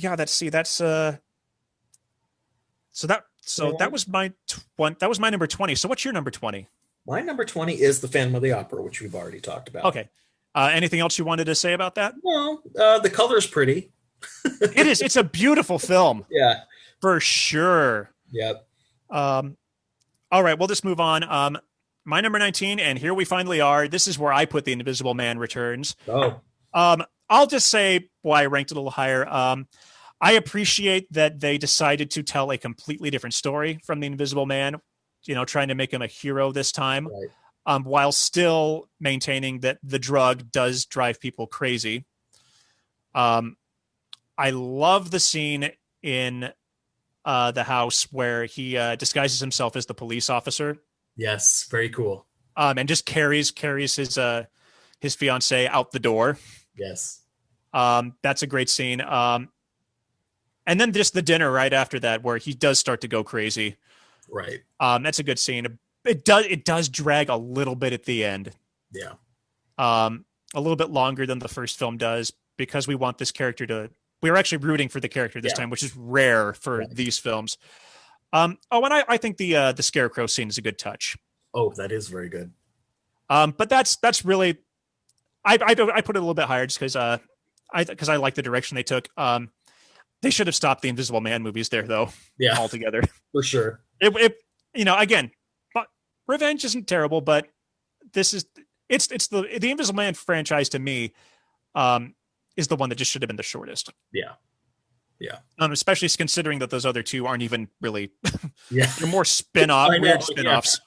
yeah, that's so that 21. was my one. That was my number 20. So what's your number 20? My number 20 is The Phantom of the Opera, which we've already talked about. Okay. Anything else you wanted to say about that? Well, the color's pretty. It is. It's a beautiful film Yeah. for sure. Yep. Um, all right, we'll just move on. My number 19, and here we finally are. This is where I put The Invisible Man Returns. Oh, I'll just say why I ranked it a little higher. I appreciate that they decided to tell a completely different story from The Invisible Man, trying to make him a hero this time, right. while still maintaining that the drug does drive people crazy. Um, I love the scene in the house where he disguises himself as the police officer, Yes. Very cool. and just carries his fiance out the door. Yes. That's a great scene. And then just the dinner right after that, where he does start to go crazy. Right. That's a good scene. It does drag a little bit at the end, Yeah. a little bit longer than the first film does, because we want this character to. We are actually rooting for the character this Yeah. time, which is rare for Right. these films. And I think the scarecrow scene is a good touch. Oh, that is very good. But that's really I put it a little bit higher just because I like the direction they took. They should have stopped the Invisible Man movies there though Yeah, altogether. for sure. Again, but Revenge isn't terrible, but this is it's the Invisible Man franchise to me is the one that just should have been the shortest. Yeah. Yeah. Especially considering that those other two aren't even really Yeah. they're more spin-off I know, weird yeah. spin-offs.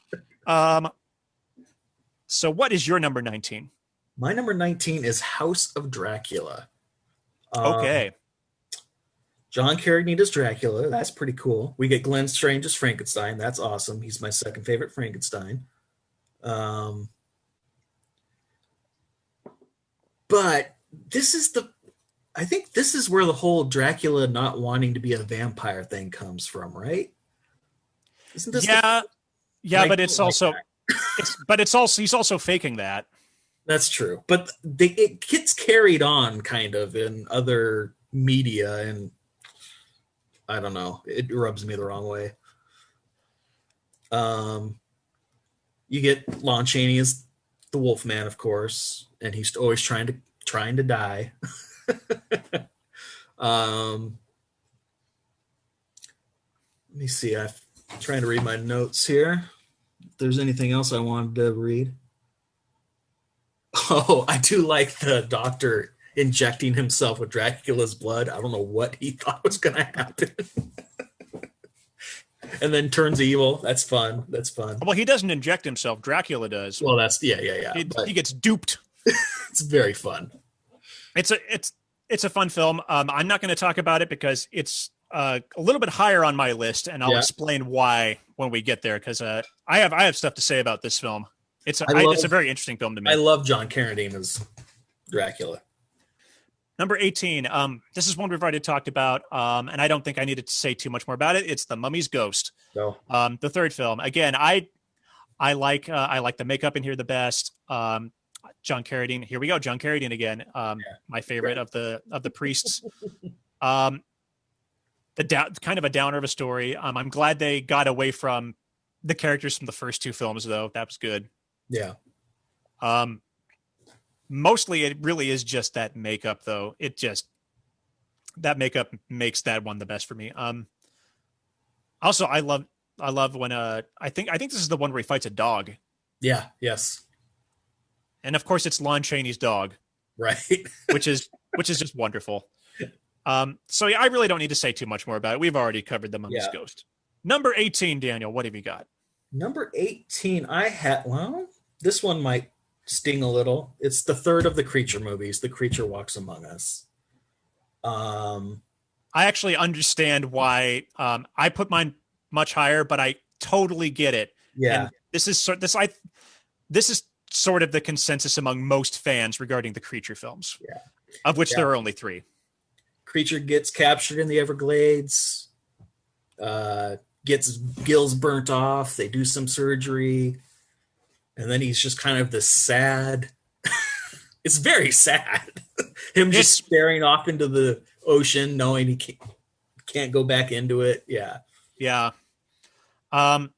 So what is your number 19? My number 19 is House of Dracula. Um, Okay. John Carradine as Dracula. That's pretty cool. We get Glenn Strange as Frankenstein. That's awesome. He's my second favorite Frankenstein. Um, but I think this is where the whole Dracula not wanting to be a vampire thing comes from, right? Isn't this Yeah, I but it's don't like also that. he's also faking that. That's true, but it gets carried on kind of in other media, and I don't know. It rubs me the wrong way. Um, you get Lon Chaney as the Wolfman, of course, and he's always trying to die. um, Let me see. I'm trying to read my notes here. If there's anything else I wanted to read. Oh, I do like the doctor injecting himself with Dracula's blood. I don't know what he thought was going to happen. And then turns evil. That's fun. That's fun. Well, he doesn't inject himself. Dracula does. Well, that's yeah. But He gets duped. it's very fun. It's a fun film. I'm not going to talk about it because it's a little bit higher on my list, and I'll Yeah. explain why when we get there. Because I have stuff to say about this film. It's a very interesting film to me. I love John Carradine as Dracula. Number 18. This is one we've already talked about, and I don't think I needed to say too much more about it. It's The Mummy's Ghost. So The third film. Again, I like the makeup in here the best. John Carradine. Here we go. John Carradine again. My favorite of the priests. Kind of a downer of a story. I'm glad they got away from the characters from the first two films, though. That was good. yeah, Mostly it really is just that makeup, though. That makeup makes that one the best for me. Also, I love when I think this is the one where he fights a dog, yeah, yes, and of course it's Lon Chaney's dog, right. which is just wonderful. So yeah, I really don't need to say too much more about it. We've already covered the Mummy's Yeah. Ghost. Number 18, Daniel, what have you got? Number 18, this one might sting a little. It's the third of the Creature movies, The Creature Walks Among Us. Um, I actually understand why I put mine much higher, but I totally get it. yeah, And this is sort of the consensus among most fans regarding the Creature films, yeah. of which Yeah. there are only 3. Creature gets captured in the Everglades, gets gills burnt off. They do some surgery, and then he's just kind of this sad. It's very sad. Him just It's staring off into the ocean, knowing he can't go back into it. Yeah. Yeah. Um,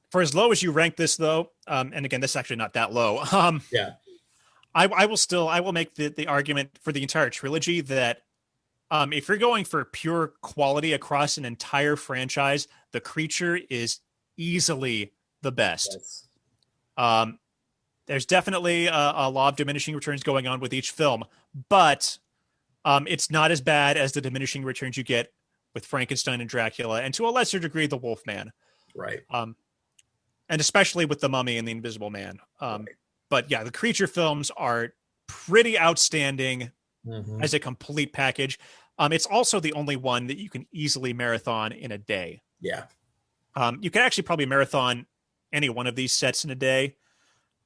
for as low as you rank this, though, and again, this is actually not that low. Yeah. I will make the argument for the entire trilogy that if you're going for pure quality across an entire franchise, The Creature is easily the best. Yes. Um, there's definitely a law of diminishing returns going on with each film, but it's not as bad as the diminishing returns you get with Frankenstein and Dracula, and to a lesser degree, The Wolfman. Right. And especially with The Mummy and The Invisible Man. Right. But yeah, the Creature films are pretty outstanding as a complete package. It's also the only one that you can easily marathon in a day. Yeah. You can actually probably marathon any one of these sets in a day.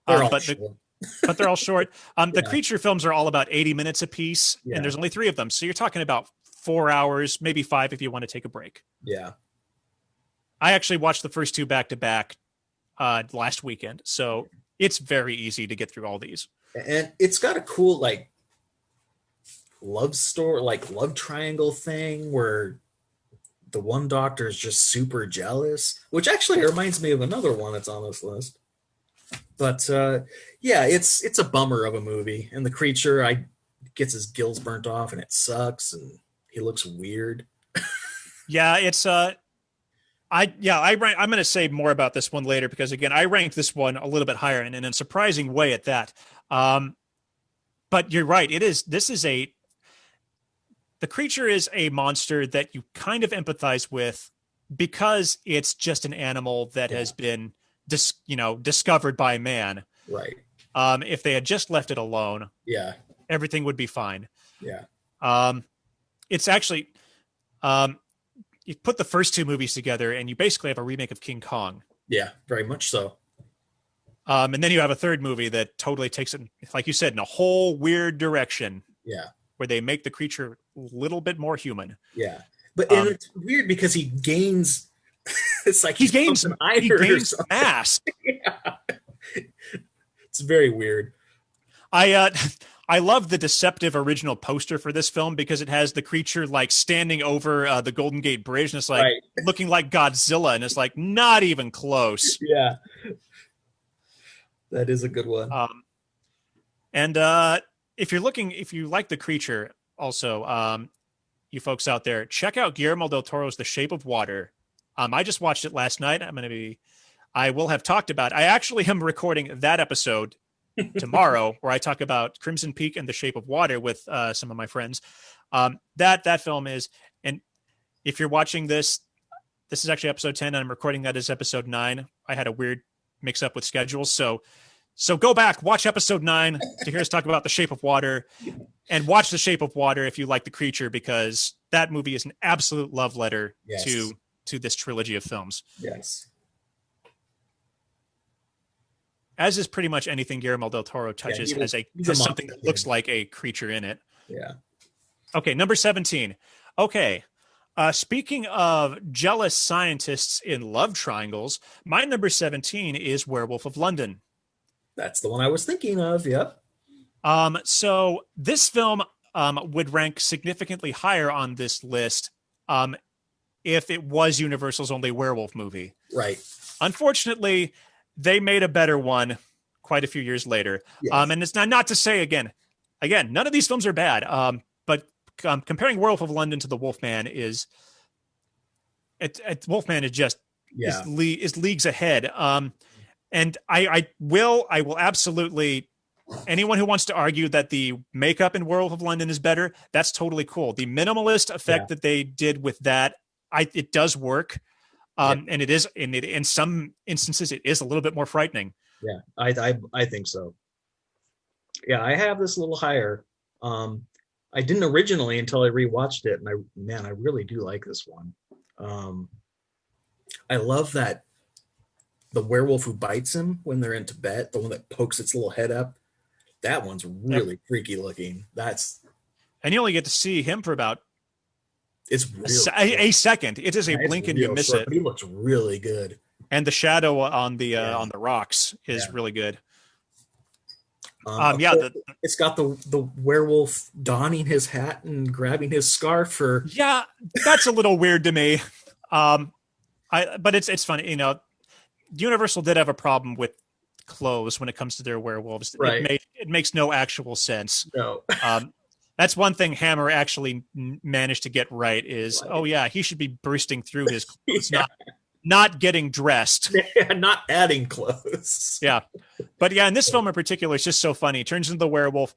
But they're all short. The Creature films are all about 80 minutes apiece, and there's only 3 of them. So you're talking about 4 hours, maybe 5 if you want to take a break. Yeah. I actually watched the first 2 back to back last weekend. So it's very easy to get through all these. And it's got a cool, like, love story, like love triangle thing where the one doctor is just super jealous, which actually reminds me of another one that's on this list. But yeah, it's a bummer of a movie, and the creature gets his gills burnt off, and it sucks, and he looks weird. Yeah, it's I'm going to say more about this one later because again, I ranked this one a little bit higher and in a surprising way at that. But you're right. The creature is a monster that you kind of empathize with because it's just an animal that has been discovered by man. Right. If they had just left it alone, everything would be fine. Yeah. It's actually, you put the first 2 movies together and you basically have a remake of King Kong. Yeah, very much so. And then you have a third movie that totally takes it, like you said, in a whole weird direction. Yeah. Where they make the creature a little bit more human. Yeah. But and it's weird because he gains, it's like he gains mass. Yeah. It's very weird. I love the deceptive original poster for this film because it has the creature like standing over the Golden Gate Bridge and it's like looking like Godzilla and it's like not even close. Yeah. That is a good one. And if you like the creature also, you folks out there, check out Guillermo del Toro's The Shape of Water. I just watched it last night. I will have talked about, I actually am recording that episode tomorrow where I talk about Crimson Peak and The Shape of Water with some of my friends. That film is, and if you're watching this is actually episode 10 and I'm recording that as episode 9. I had a weird mix up with schedules. So go back, watch episode 9 to hear us talk about The Shape of Water, and watch The Shape of Water if you like the creature, because that movie is an absolute love letter to this trilogy of films. Yes. As is pretty much anything Guillermo del Toro touches has something that looks like a creature in it. Yeah. Okay, number 17. Okay. Speaking of jealous scientists in love triangles, my number 17 is Werewolf of London. That's the one I was thinking of. Yep. So this film would rank significantly higher on this list if it was Universal's only werewolf movie. Right. Unfortunately, they made a better one quite a few years later. Yes. And it's not to say again, none of these films are bad. But comparing Werewolf of London to The Wolfman Wolfman is just is leagues ahead. And I will absolutely, anyone who wants to argue that the makeup in Werewolf of London is better, that's totally cool. The minimalist effect that they did with that, it does work. And it is in some instances, it is a little bit more frightening. Yeah, I think so. Yeah, I have this a little higher. I didn't originally until I rewatched it, and I really do like this one. I love that the werewolf who bites him when they're in Tibet, the one that pokes its little head up, that one's really freaky looking. And you only get to see him for about a second. It is a blink and you miss it. But he looks really good. And the shadow on the rocks is really good. Of Yeah, course, it's got the werewolf donning his hat and grabbing his scarf for yeah, that's a little weird to me. Um, but it's funny, you know. Universal did have a problem with clothes when it comes to their werewolves. right. It makes no actual sense. No, Um, that's one thing Hammer actually managed to get right is, oh right. yeah, he should be bursting through his clothes, Yeah, not getting dressed. not adding clothes. Yeah. But yeah, in this film in particular, it's just so funny. He turns into the werewolf.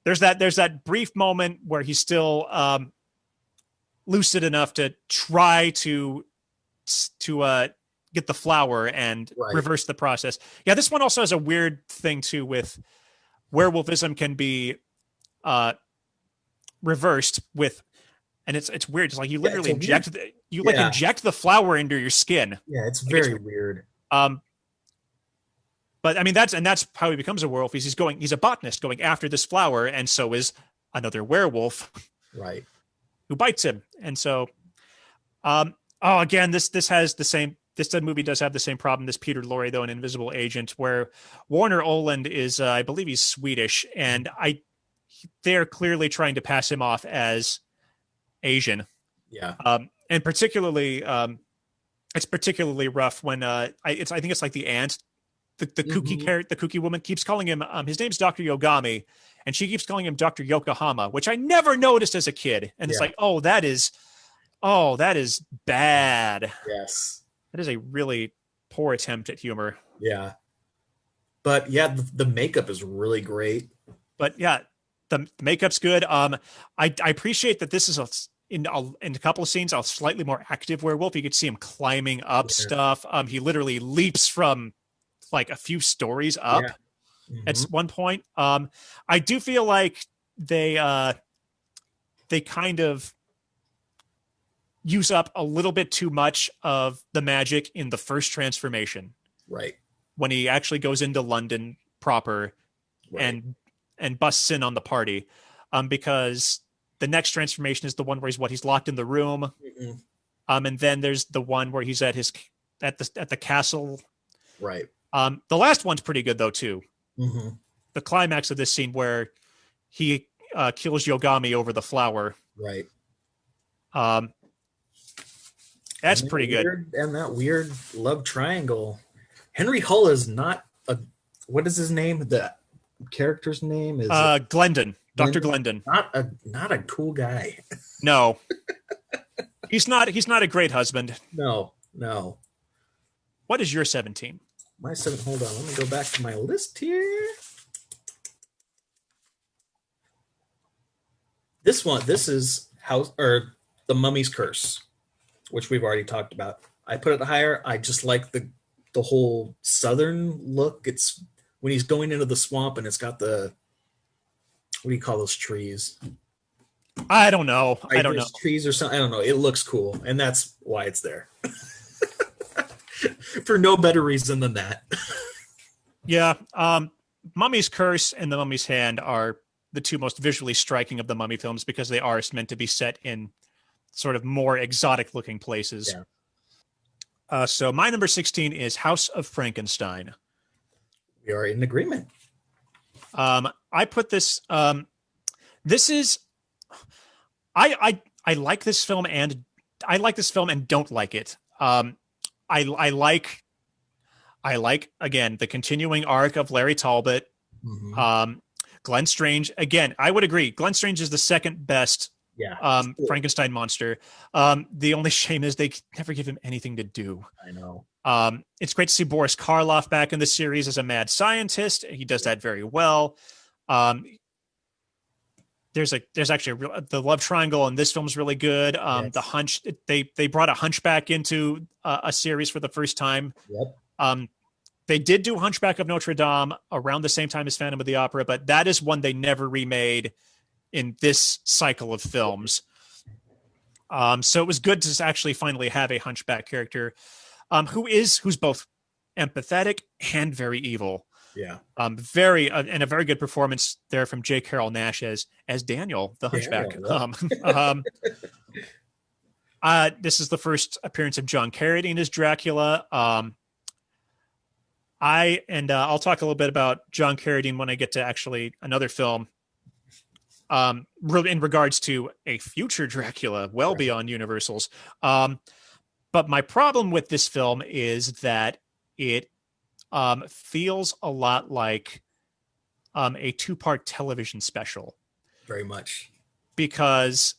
There's that brief moment where he's still lucid enough to try to get the flower and Right. reverse the process. Yeah, this one also has a weird thing too with werewolfism can be uh reversed with, and it's weird. It's like you Yeah, it's literally a weird. you like Yeah, inject the flower into your skin. yeah, it's Like it's very weird. um but I mean that's how he becomes a werewolf. He's a botanist going after this flower, and so is another werewolf Right. who bites him. And so oh, again, this has the same. This movie does have the same problem. This Peter Lorre, though, an invisible agent, where Warner Oland is, I believe he's Swedish, and they're clearly trying to pass him off as Asian, Yeah. and particularly, it's particularly rough when I think it's like the aunt, Hmm. the kooky woman keeps calling him. His name's Doctor Yogami, and she keeps calling him Doctor Yokohama, which I never noticed as a kid, and it's Yeah. like, oh, that is bad. Yes. That is a really poor attempt at humor. Yeah. But yeah, the makeup is really great. But yeah, the makeup's good. I appreciate that this is in a couple of scenes a slightly more active werewolf. You could see him climbing up Yeah. stuff. He literally leaps from like a few stories Yeah. up at Hmm. one point. I do feel like they kind of use up a little bit too much of the magic in the first transformation Right. when he actually goes into London proper Right. and busts in on the party, because the next transformation is the one where he's locked in the room, Hmm. and then there's the one where he's at the castle. Right. The last one's pretty good though too. Hmm. The climax of this scene where he kills Yogami over the flower. Right. Um, that's pretty good. And that weird love triangle. Henry Hull is not a, what is his name? The character's name is Glendon, Dr. Lyndon. Glendon. Not a cool guy. No, he's not. He's not a great husband. No, no. What is your 17? My seven. Hold on. Let me go back to my list here. This one. This is House or the Mummy's Curse, which we've already talked about. I put it higher. I just like the whole southern look. It's when he's going into the swamp and it's got the, what do you call those trees? I don't know. I don't know. Cypress trees or something. I don't know. It looks cool, and that's why it's there. For no better reason than that. Yeah. Mummy's Curse and The Mummy's Hand are the two most visually striking of the Mummy films because they are meant to be set in sort of more exotic looking places. Yeah. So my number 16 is House of Frankenstein. We are in agreement. I put this. This is. I like this film and don't like it. I like again the continuing arc of Larry Talbot. Mm-hmm. Glenn Strange again. I would agree. Glenn Strange is the second best Yeah. Cool. Frankenstein monster. The only shame is they never give him anything to do. I know. It's great to see Boris Karloff back in the series as a mad scientist. He does that very well. There's actually the love triangle in this film is really good. Yes. The hunch they brought a hunchback into a series for the first time. Yep. They did do Hunchback of Notre Dame around the same time as Phantom of the Opera, but that is one they never remade in this cycle of films. So it was good to actually finally have a hunchback character who's both empathetic and very evil. Yeah. Very and a very good performance there from J. Carroll Nash as Daniel the Hunchback. This is the first appearance of John Carradine as Dracula. I'll talk a little bit about John Carradine when I get to actually another film. In regards to a future Dracula, well Right. beyond Universal's. But my problem with this film is that it feels a lot like a two-part television special Very much. because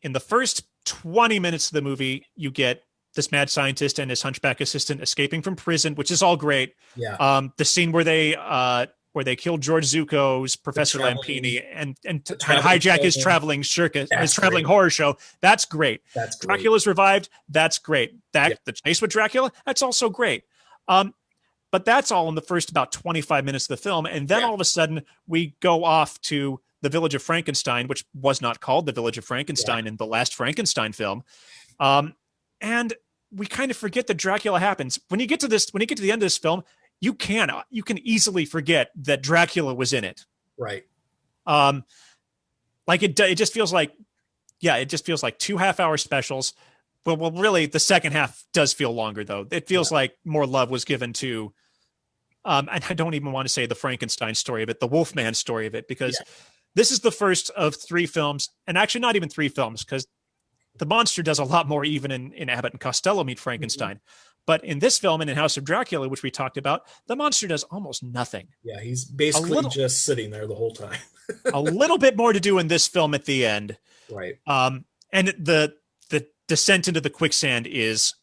in the first 20 minutes of the movie, you get this mad scientist and his hunchback assistant escaping from prison, which is all great. Yeah. The scene where they killed George Zuko's The Professor traveling, Lampini and the traveling hijack his show. traveling circus, his That's traveling great. horror show. That's great. That's great. Dracula's revived. That's great. Yeah. The chase with Dracula. That's also great. But that's all in the first about 25 minutes of the film. And then Yeah. all of a sudden, we go off to the Village of Frankenstein, which was not called the Village of Frankenstein in the last Frankenstein film. And we kind of forget that Dracula happens. When you get to the end of this film, you can easily forget that Dracula was in it. Right. Like it just feels like, yeah, it just feels like 2 half-hour specials. Well, really, the second half does feel longer, though. It feels like more love was given to, and I don't even want to say the Frankenstein story of it, the Wolfman story of it, because this is the first of 3 films, and actually not even 3 films, because the monster does a lot more even in Abbott and Costello Meet Frankenstein. But in this film and in House of Dracula, which we talked about, the monster does almost nothing. Yeah, he's basically just sitting there the whole time. A little bit more to do in this film at the end. Right. And the descent into the quicksand is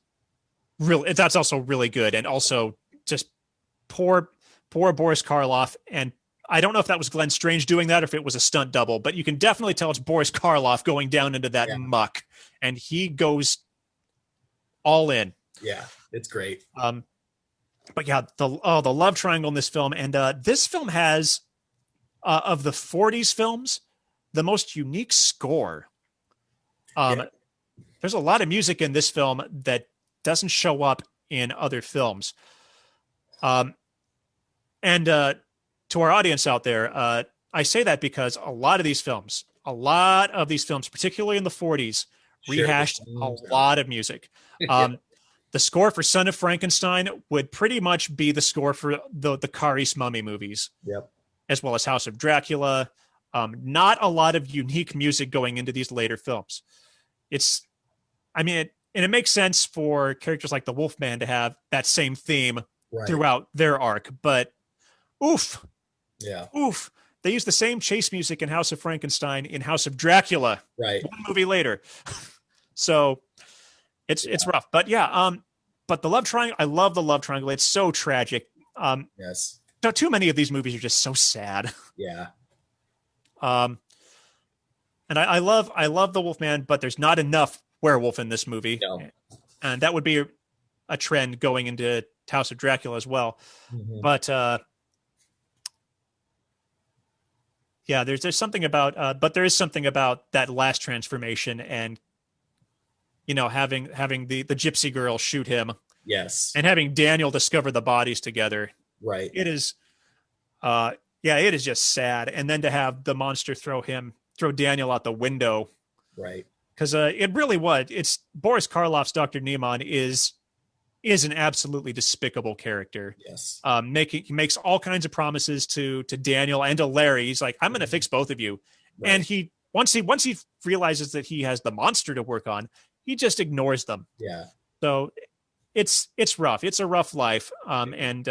really, that's also really good. And also just poor Boris Karloff. And I don't know if that was Glenn Strange doing that or if it was a stunt double, but you can definitely tell it's Boris Karloff going down into that muck, and he goes all in. Yeah, it's great. But yeah, the love triangle in this film, and this film has of the 40s films the most unique score. There's a lot of music in this film that doesn't show up in other films. And to our audience out there, I say that because a lot of these films, particularly in the 40s, rehashed a lot of music. The score for Son of Frankenstein would pretty much be the score for the Kari's Mummy movies, as well as House of Dracula. Not a lot of unique music going into these later films. And it makes sense for characters like the Wolfman to have that same theme throughout their arc, but oof. They use the same chase music in House of Frankenstein in House of Dracula, one movie later. So it's rough, but but the love triangle, I love the love triangle. It's so tragic. So too many of these movies are just so sad. And I love the Wolfman, but there's not enough werewolf in this movie. And that would be a trend going into House of Dracula as well. But there's something about but there is something about that last transformation, and having the gypsy girl shoot him, and having Daniel discover the bodies together, it is it is just sad. And then to have the monster throw Daniel out the window, because it really it's Boris Karloff's Dr. Niemann is an absolutely despicable character. He makes all kinds of promises to Daniel and to Larry. He's like, I'm going to fix both of you. And once he realizes that he has the monster to work on, he just ignores them. So it's rough. It's a rough life. And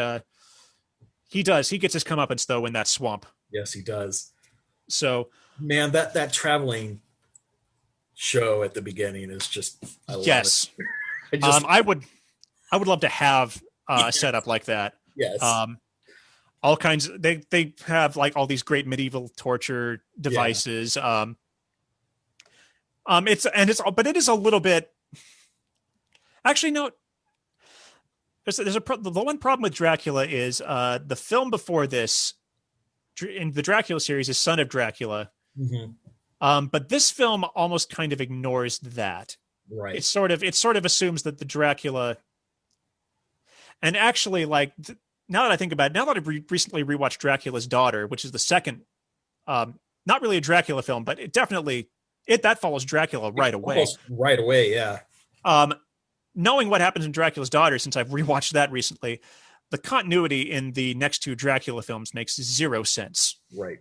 he gets his comeuppance though in that swamp. Yes, he does. So man, that traveling show at the beginning is just, I love it. I would love to have a setup like that. All kinds. They have like all these great medieval torture devices. But it is a little bit. Actually, no. The one problem with Dracula is the film before this, in the Dracula series, is Son of Dracula. But this film almost kind of ignores that. It sort of assumes that the Dracula. And actually, like, now that I think about it, now that I've recently rewatched Dracula's Daughter, which is the second, not really a Dracula film, but that follows Dracula right away. Almost right away, yeah. Knowing what happens in Dracula's Daughter, since I've rewatched that recently, the continuity in the next two Dracula films makes zero sense. Right.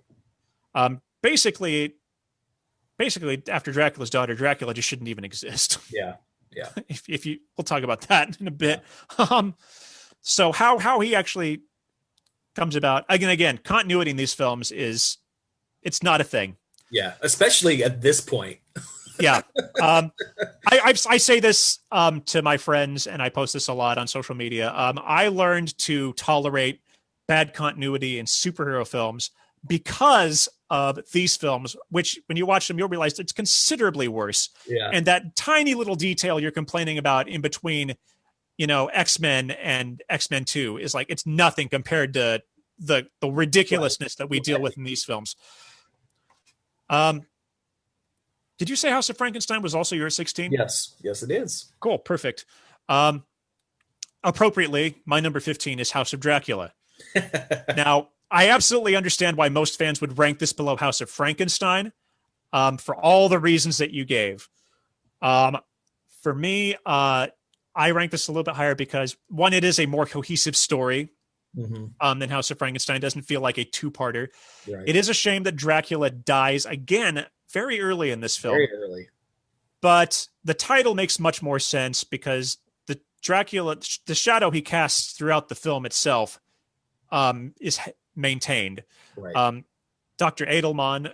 Basically, after Dracula's daughter, Dracula just shouldn't even exist. Yeah. Yeah. If you, we'll talk about that in a Yeah. bit. So how he actually comes about again, continuity in these films is it's not a thing. Yeah. Especially at this point. Yeah. I say this to my friends, and I post this a lot on social media. I learned to tolerate bad continuity in superhero films because of these films, which when you watch them, you'll realize it's considerably worse. Yeah. And that tiny little detail you're complaining about in between, X-Men and X-Men 2 is like, it's nothing compared to the ridiculousness that we deal with in these films. Did you say House of Frankenstein was also your 16? Yes. Yes, it is. Cool. Perfect. Appropriately, my number 15 is House of Dracula. Now, I absolutely understand why most fans would rank this below House of Frankenstein, for all the reasons that you gave. For me, I rank this a little bit higher because, one, it is a more cohesive story than House of Frankenstein. It doesn't feel like a two-parter. Right. It is a shame that Dracula dies again very early in this film. Very early. But the title makes much more sense because the Dracula, the shadow he casts throughout the film itself, is maintained. Right. Dr. Edelman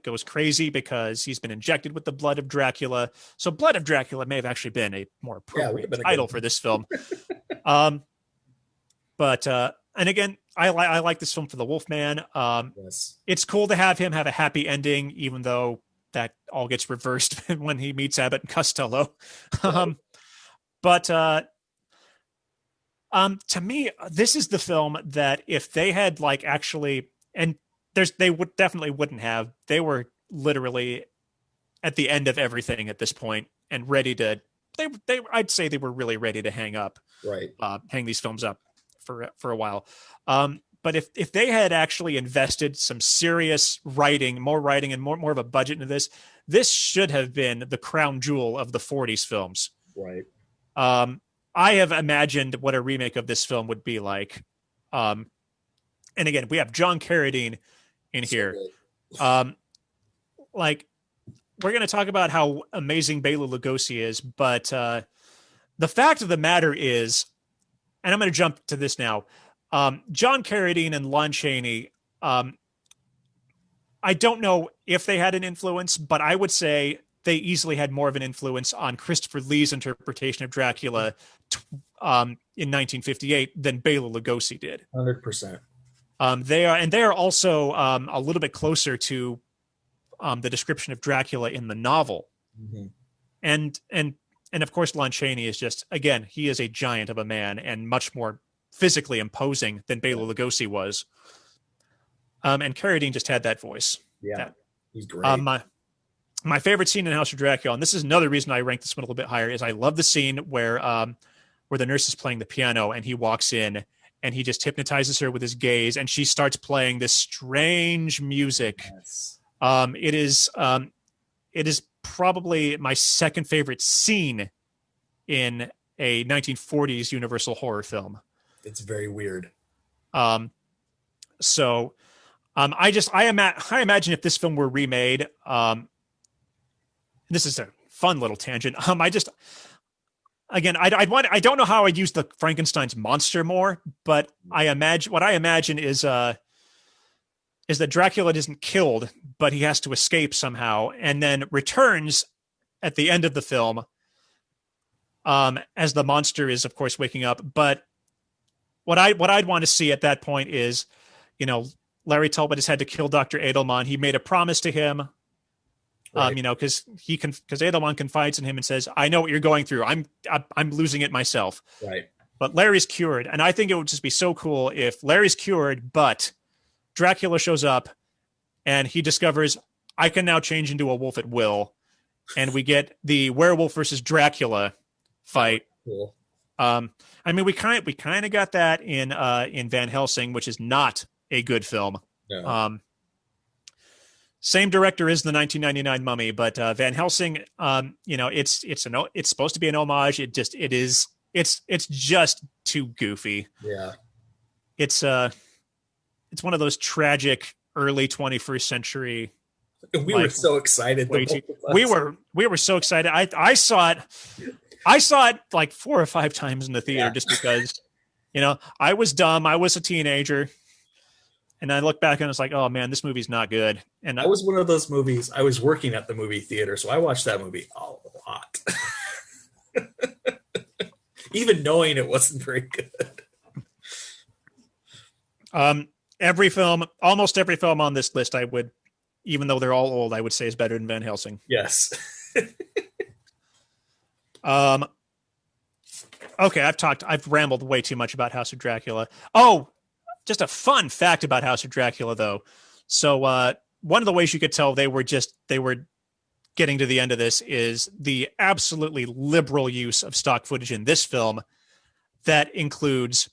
goes crazy because he's been injected with the blood of Dracula. So Blood of Dracula may have actually been a more appropriate title for this film. But and again, I like this film for the Wolfman. Yes. It's cool to have him have a happy ending, even though that all gets reversed when he meets Abbott and Costello. But to me, this is the film that if they had like actually, and they would definitely wouldn't have. They were literally at the end of everything at this point and ready to. I'd say they were really ready to hang up. Right. Hang these films up for a while. But if they had actually invested some serious writing, more writing, and more of a budget into this should have been the crown jewel of the 40s films. Right. I have imagined what a remake of this film would be like. And again, we have John Carradine in here. Like, we're going to talk about how amazing Bela Lugosi is, but the fact of the matter is, and I'm going to jump to this now, John Carradine and Lon Chaney, I don't know if they had an influence, but I would say they easily had more of an influence on Christopher Lee's interpretation of Dracula in 1958 than Bela Lugosi did. 100%. They are also a little bit closer to the description of Dracula in the novel. And of course, Lon Chaney is just, again, he is a giant of a man and much more physically imposing than Bela Lugosi was. And Carradine just had that voice. Yeah, he's great. My favorite scene in House of Dracula, and this is another reason I rank this one a little bit higher, is I love the scene where the nurse is playing the piano and he walks in and he just hypnotizes her with his gaze and she starts playing this strange music. Yes. It is probably my second favorite scene in a 1940s Universal horror film. It's very weird. I imagine if this film were remade, this is a fun little tangent. I don't know how I'd use the Frankenstein's monster more, but what I imagine is that Dracula isn't killed, but he has to escape somehow and then returns at the end of the film, as the monster is, of course, waking up. But what I'd want to see at that point is, Larry Talbot has had to kill Dr. Edelman. He made a promise to him, right. Because Edelman confides in him and says, "I know what you're going through. I'm losing it myself." Right. But Larry's cured, and I think it would just be so cool if Larry's cured, but Dracula shows up, and he discovers I can now change into a wolf at will, and we get the werewolf versus Dracula fight. Cool. We kind of got that in Van Helsing, which is not a good film. No. Same director as the 1999 Mummy, but Van Helsing, it's supposed to be an homage. It is it's just too goofy. Yeah. It's it's one of those tragic early 21st century, And we were like, so excited, the way too. both of us. We were so excited. I saw it like 4 or 5 times in the theater Yeah. just because, I was dumb. I was a teenager, and I look back and it's like, oh man, this movie's not good. And That was one of those movies. I was working at the movie theater, so I watched that movie a lot. Even knowing it wasn't very good. every film, almost every film on this list, I would, even though they're all old, I would say is better than Van Helsing. Yes. Um, okay, I've rambled way too much about House of Dracula. Oh, just a fun fact about House of Dracula, though. So, one of the ways you could tell they were getting to the end of this is the absolutely liberal use of stock footage in this film that includes.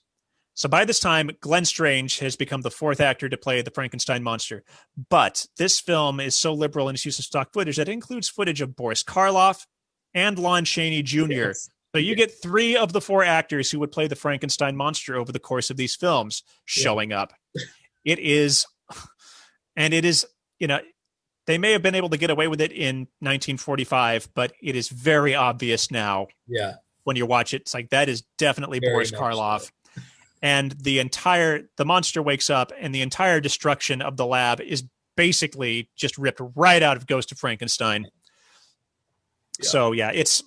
So by this time, Glenn Strange has become the fourth actor to play the Frankenstein monster. But this film is so liberal in its use of stock footage that it includes footage of Boris Karloff and Lon Chaney Jr. Yes. So you get 3 of the 4 actors who would play the Frankenstein monster over the course of these films showing up. It is, and it is, they may have been able to get away with it in 1945, but it is very obvious now. Yeah. When you watch it, it's like, that is definitely Very Boris much Karloff. so. And the monster wakes up, and the entire destruction of the lab is basically just ripped right out of Ghost of Frankenstein. Yeah. So yeah, it's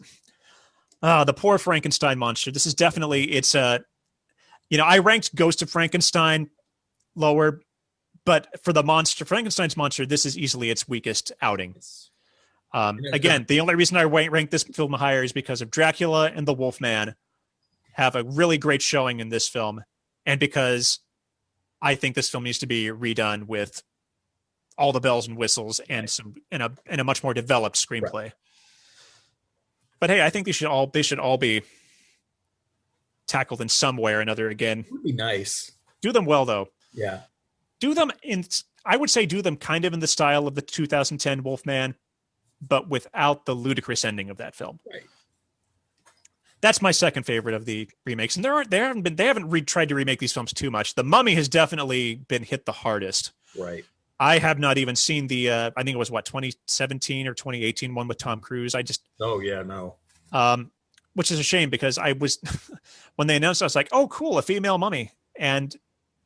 the poor Frankenstein monster. This is definitely, I ranked Ghost of Frankenstein lower, but for Frankenstein's monster, this is easily its weakest outing. Again, the only reason I rank this film higher is because of Dracula and the Wolfman have a really great showing in this film, and because I think this film needs to be redone with all the bells and whistles and a much more developed screenplay. Right. But hey, I think they should all be tackled in some way or another again. It would be nice. Do them well, though. Yeah. I would say do them kind of in the style of the 2010 Wolfman, but without the ludicrous ending of that film. Right. That's my second favorite of the remakes, and they haven't tried to remake these films too much. The Mummy has definitely been hit the hardest. Right. I have not even seen the I think it was 2017 or 2018 one with Tom Cruise. Oh yeah, no. Which is a shame, because I was when they announced it, I was like, oh cool, a female mummy. And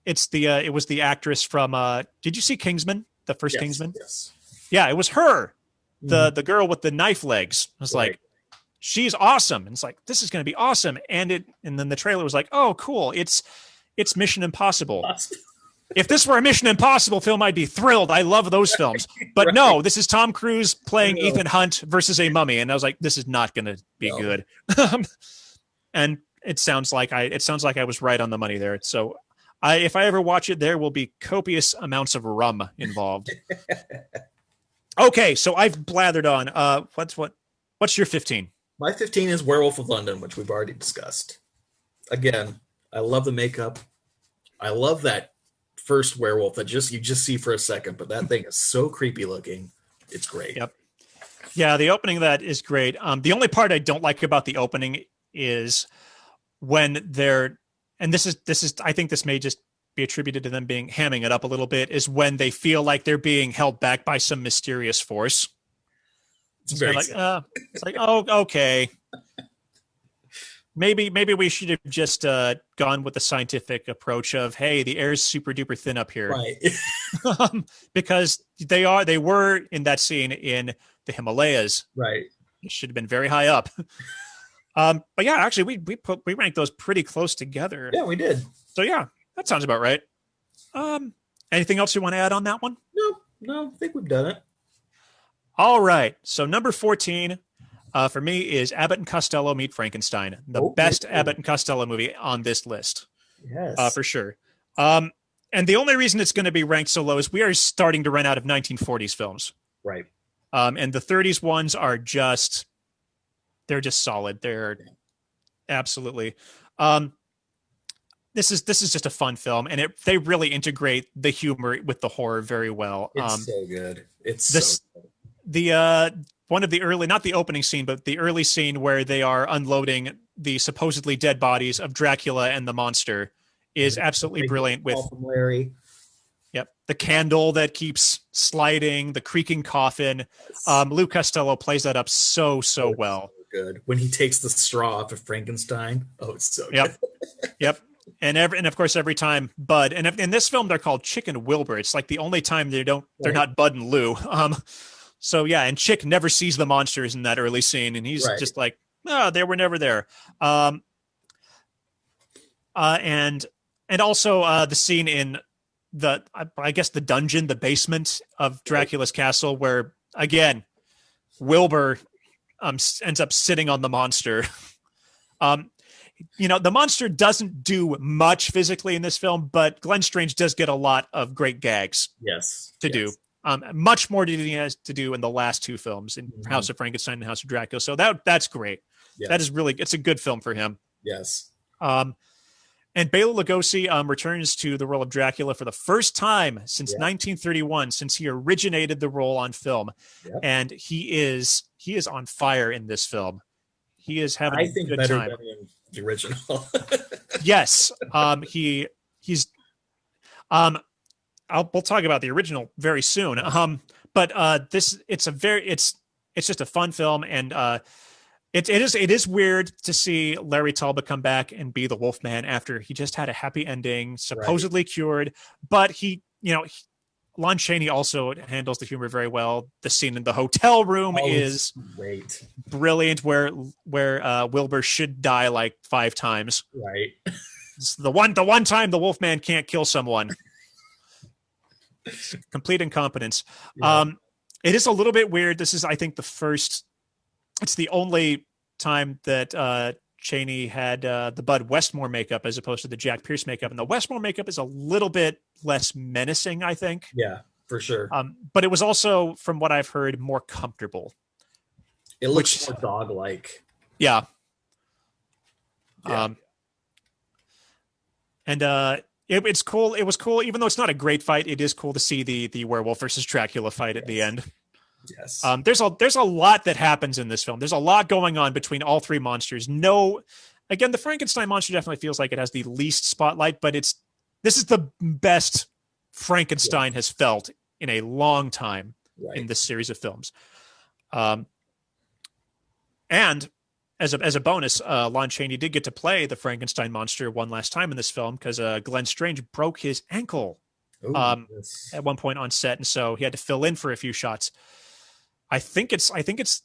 it was the actress from did you see Kingsman? The first Yes, Kingsman? Yes. Yeah, it was her. The girl with the knife legs. I was like, she's awesome. And it's like, this is going to be awesome. And then the trailer was like, oh, cool. It's Mission Impossible. If this were a Mission Impossible film, I'd be thrilled. I love those films. But no, this is Tom Cruise playing Ethan Hunt versus a mummy. And I was like, this is not going to be good. And it sounds like I was right on the money there. So if I ever watch it, there will be copious amounts of rum involved. Okay, so I've blathered on. What's your 15? My 15 is Werewolf of London, which we've already discussed. Again, I love the makeup. I love that first werewolf that you just see for a second, but that thing is so creepy looking. It's great. Yep. Yeah, the opening of that is great. The only part I don't like about the opening is when they're, and this is I think this may just be attributed to them being hamming it up a little bit, is when they feel like they're being held back by some mysterious force. It's like, oh, okay. Maybe we should have just gone with the scientific approach of, hey, the air is super duper thin up here, right? Because they were in that scene in the Himalayas, right? It should have been very high up. But yeah, actually, we ranked those pretty close together. Yeah, we did. So yeah, that sounds about right. Anything else you want to add on that one? No, I think we've done it. All right. So number 14 for me is Abbott and Costello Meet Frankenstein, the best Abbott and Costello movie on this list. Yes, for sure. And the only reason it's going to be ranked so low is we are starting to run out of 1940s films. Right. And the 30s ones are they're just solid. They're absolutely. This is just a fun film, and they really integrate the humor with the horror very well. It's so good. So good. One of the early, not the opening scene, but the early scene where they are unloading the supposedly dead bodies of Dracula and the monster And is absolutely big brilliant with, from Larry. yep, the candle that keeps sliding, the creaking coffin. Yes. Lou Costello plays that up so Oh, it's so well. good. When he takes the straw off of Frankenstein. Oh, it's so Yep, good. yep. And of course every time Bud, and in this film they're called Chick and Wilbur. It's like the only time they're Right. not Bud and Lou. So yeah, and Chick never sees the monsters in that early scene, and he's Right. just like, oh, they were never there. Um, uh, and and also the scene in I guess the dungeon, the basement of Right. Dracula's castle, where again Wilbur ends up sitting on the monster. um, the monster doesn't do much physically in this film, but Glenn Strange does get a lot of great gags Yes. to do. Yes. Much more than he has to do in the last two films, in Mhm. House of Frankenstein and House of Dracula. So that's great. That Yes. is really, it's a good film for him. Yes. Um, and Bela Lugosi returns to the role of Dracula for the first time since Yeah. 1931, since he originated the role on film, Yep. and he is on fire in this film. He is having I a think good better time. than in the original. Yes, he's we'll talk about the original very soon. But this it's just a fun film, and it is weird to see Larry Talbot come back and be the Wolfman after he just had a happy ending, Right. supposedly cured. But Lon Chaney also handles the humor very well. The scene in the hotel room Oh, it's is great. brilliant, where Wilbur should die like 5 times. Right. It's the one time the Wolfman can't kill someone. Complete incompetence. Yeah. It is a little bit weird. This is, I think, it's the only time that Chaney had the Bud Westmore makeup as opposed to the Jack Pierce makeup. And the Westmore makeup is a little bit less menacing, I think. Yeah, for sure. But it was also, from what I've heard, more comfortable. It looks Which, more dog-like. yeah. Yeah. And it's cool. It was cool, even though it's not a great fight. It is cool to see the werewolf versus Dracula fight at the end. Yes. There's a lot that happens in this film. There's a lot going on between all three monsters. No, again, the Frankenstein monster definitely feels like it has the least spotlight, but this is the best Frankenstein has felt in a long time in this series of films. And as a bonus, Lon Chaney did get to play the Frankenstein monster one last time in this film because Glenn Strange broke his ankle at one point on set, and so he had to fill in for a few shots. I think it's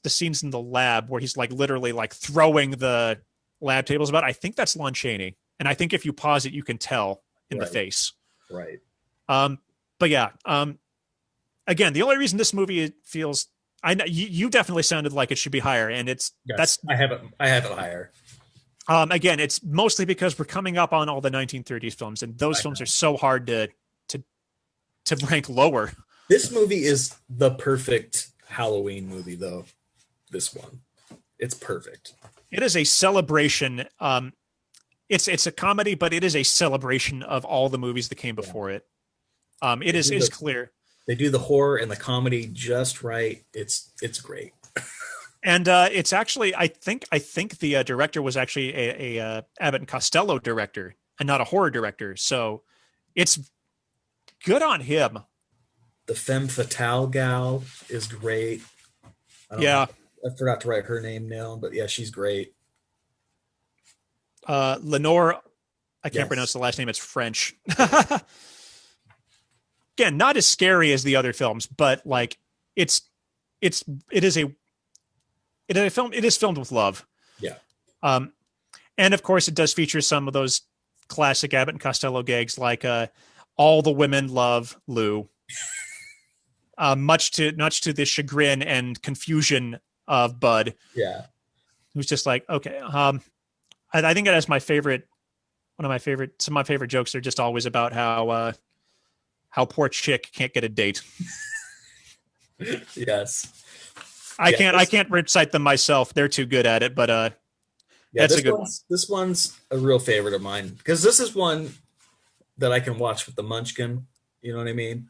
the scenes in the lab where he's like literally like throwing the lab tables about. I think that's Lon Chaney, and I think if you pause it, you can tell in the face. Right. But yeah. Again, the only reason this movie feels, I know you definitely sounded like it should be higher, and I have it higher. Again, it's mostly because we're coming up on all the 1930s films, and those films are so hard to rank lower. This movie is the perfect Halloween movie, though. This one, it's perfect. It is a celebration. It's a comedy, but it is a celebration of all the movies that came before it. It is clear. They do the horror and the comedy just right. It's great. And it's actually, I think the director was actually a Abbott and Costello director and not a horror director. So it's good on him. The femme fatale gal is great. I forgot to write her name down, but yeah, she's great. Lenore, I can't pronounce the last name. It's French. Again, not as scary as the other films, but like it is a film. It is filmed with love. Yeah. And of course, it does feature some of those classic Abbott and Costello gags, like all the women love Lou, much to the chagrin and confusion of Bud. Yeah. Who's just like, okay. I think that is some of my favorite jokes are just always about how poor Chick can't get a date. Yes. I can't recite them myself. They're too good at it, but that's a good one. This one's a real favorite of mine because this is one that I can watch with the Munchkin. You know what I mean?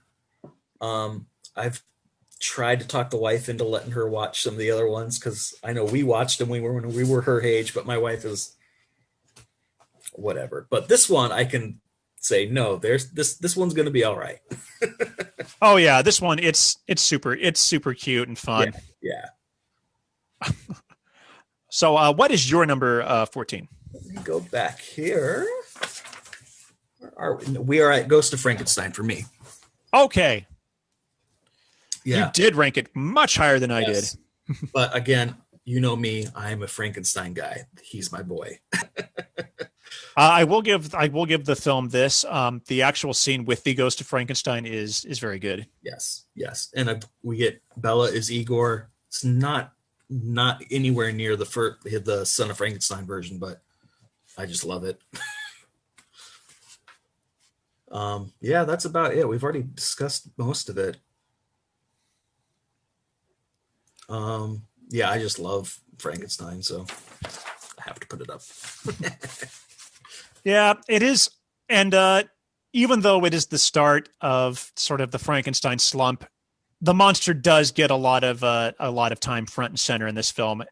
I've tried to talk the wife into letting her watch some of the other ones because I know we watched them when we were her age, but my wife is whatever. But this one, I can say no. There's this one's going to be all right. Oh yeah, this one it's super cute and Yeah, fun. yeah. So what is your number 14? Let me go back here. Where are we? We are at Ghost of Frankenstein for me. Okay. You Yeah. did rank it much higher than I did. Yes. But again, you know me, I'm a Frankenstein guy. He's my boy. I will give the film this. The actual scene with the Ghost of Frankenstein is very good. Yes, yes. And we get Bella is Igor. It's not anywhere near the Son of Frankenstein version, but I just love it. Yeah, that's about it. We've already discussed most of it. Yeah, I just love Frankenstein, so I have to put it up. Yeah, it is. And even though it is the start of sort of the Frankenstein slump, the monster does get a lot of time front and center in this film.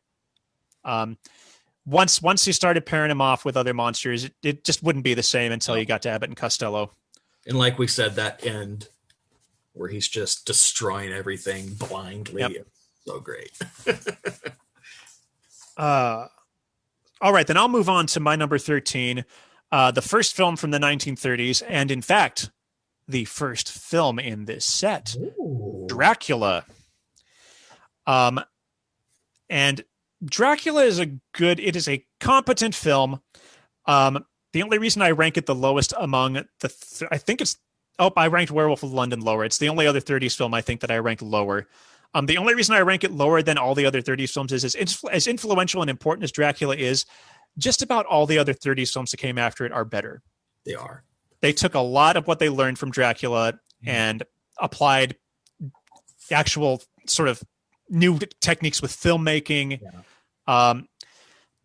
Once you started pairing him off with other monsters, it just wouldn't be the same until you got to Abbott and Costello. And like we said, that end where he's just destroying everything blindly. Yep. So great. All right, then I'll move on to my number 13. The first film from the 1930s, and in fact, the first film in this set, Ooh. Dracula. And Dracula is it is a competent film. The only reason I rank it the lowest among I ranked Werewolf of London lower. It's the only other 30s film I think that I ranked lower. The only reason I rank it lower than all the other 30s films is as influential and important as Dracula is, just about all the other 30s films that came after it are better. They are. They took a lot of what they learned from Dracula and applied actual sort of new techniques with filmmaking. Yeah.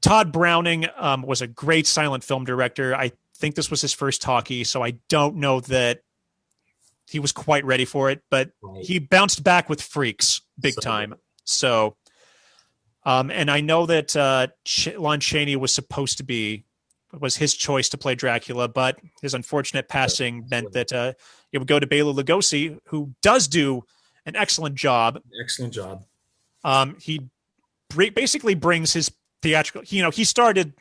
Todd Browning was a great silent film director. I think this was his first talkie, so I don't know that he was quite ready for it, but he bounced back with Freaks big time. Good. So, and I know that Lon Chaney was his choice to play Dracula, but his unfortunate passing meant that it would go to Bela Lugosi, who does do an excellent job. Excellent job. He basically brings his theatrical. He started